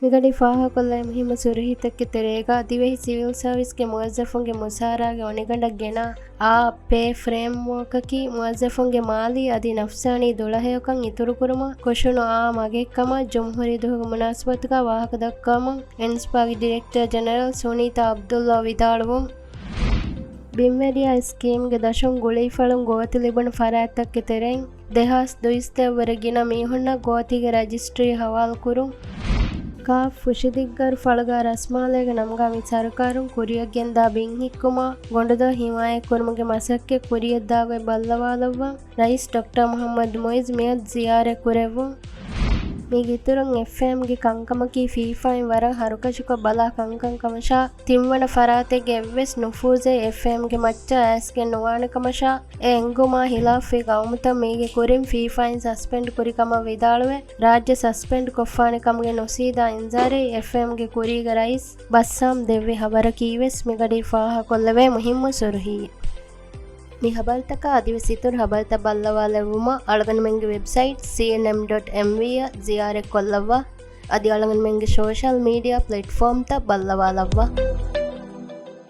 ಮಿಗಡಿ ಫಾಹ ಕೊಲ್ಲ ಮುಹಿಮ ಸುರಹಿತಕ್ಕೆ ತೆರೆಗ ದಿವೆಹಿ ಸಿವಿಲ್ ಸರ್ವಿಸ್ಗೆ ಮುವಜ್ಜಫುಂಗೆ ಮುಸಾರಾಗೆ ಒಣಿಗಂಡಕ್ ಗೆಣ ಆ ಪೇ ಫ್ರೇಮ್ವರ್ಕಕಿ ಮುವಜ್ಜಫುಂಗೆ ಮಾಲಿ ಅದಿ ನಫ್ಸಾನಿ ದೊಳಹೆಯಕಂ ಇತುರು ಕುರುಮ ಕೊಶುನು ಆ ಮಗೆಕ್ಕಮ ಜುಮ್ಹುರಿ ದುಹುಗ ಮುನಾಸ್ಬತ್ಗ ವಾಹಕ ದಕ್ಕಮ ಎನ್ಸ್ಪಾಗಿ ಡೈರೆಕ್ಟರ್ ಜನರಲ್ ಸುನೀತಾ ಅಬ್ದುಲ್ಲಾ ವಿದಾಳುವು ಬಿಮ್ಮೆರಿಯಾ ಸ್ಕೀಮ್ಗೆ ದಶಂ ಗುಳೀಫಳುಂ ಗೋತಿ ಲಿಬಣ ಫರಾತ್ತಕ್ಕೆ ತೆರೆಂ ದೆಹಾಸ್ ದುಯಿಸ್ತೆವರೆಗಿನ ಮೀಹುಣ್ಣ ಗೋತಿಗೆ ರಜಿಸ್ಟ್ರಿ ಹವಾಲ್ ಕುರು ಕಾಫ್ ಫುಶಿದಿಗ್ಗರು ಫಳಗ ರಸ್ಮಾಲೆಗ ನಮ್ಗ ಮಿ ಸರ್ಕಾರುಂ ಕುರಿಯಗ್ಗೆಂದ ಬಿಂ ಹಿಕ್ಕುಮ ಗೊಂಡದ ಹಿಮಾಯ ಕುರ್ಮಗೆ ಮಸಕ್ಕೆ ಕುರಿಯದ್ದಾವೆ ಬಲ್ಲವಾಲವ್ವ ರೈಸ್ ಡಾಕ್ಟರ್ ಮೊಹಮ್ಮದ್ ಮೊಯಿಜ್ ಮಿಯದ್ ಜಿಯಾರೆ ಕುರೆವು ಮೀಗಿತುರುಂ ಎಫ್ಎಂಗೆ ಕಂಕಮಕಿ ಫೀಫಾಯಿನ್ ವರಂ ಹರುಕಶುಕ ಬಲಾ ಕಂಕಂಕಮಶಾ ತಿಂವಣ ಫರಾತೆಗೆ ಎವ್ವೆಸ್ ನುಫೂಜೆ ಎಫ್ಎಂಗೆ ಮಚ್ಚ ಆಸ್ಗೆ ನುವಾಣಕಮಶಾ ಎ ಎಂಗುಮಾ ಹಿಲಾಫಿ ಗೌಮತ ಮೀಗೆ ಕುರಿಂ ಫೀಫಾಯಿನ್ ಸಸ್ಪೆಂಡ್ ಕುರಿಕಮ ವಿದಾಳುವೆ ರಾಜ್ಯ ಸಸ್ಪೆಂಡ್ ಕೊಫ್ಫಾಣಿಕಮ್ಗೆ ನೊಸೀದಾ ಇಂಜಾರೆ ಎಫ್ಎಂಗೆ ಕುರಿಗ ರೈಸ್ ಬಸ್ಸಾಂ ದೆವ್ವಿ ಹಬರ ಕೀವೆಸ್ ಮಿಗಡಿ ಫಾಹ ಕೊಲ್ಲವೆ ಮುಹಿಮ್ಮು ಸುರುಹಿ ಮಿ ಹಬಲ್ತಕ ಅದಿವೆ ಸಿತುರ್ ಹಬಲ್ತ ಬಲ್ಲವಾಲೆವುಮ ಅಳಗನ ಮೆಂಗೆ ವೆಬ್ಸೈಟ್ cnm.mv ಜಿಯಾರೆ ಕೊಲ್ಲವ್ವ ಅದಿ ಅಳಗನ ಮೆಂಗೆ ಸೋಷಲ್ ಮೀಡಿಯಾ ಪ್ಲಾಟ್ಫಾರ್ಮ್ ತ ಬಲ್ಲವಾಲವ್ವ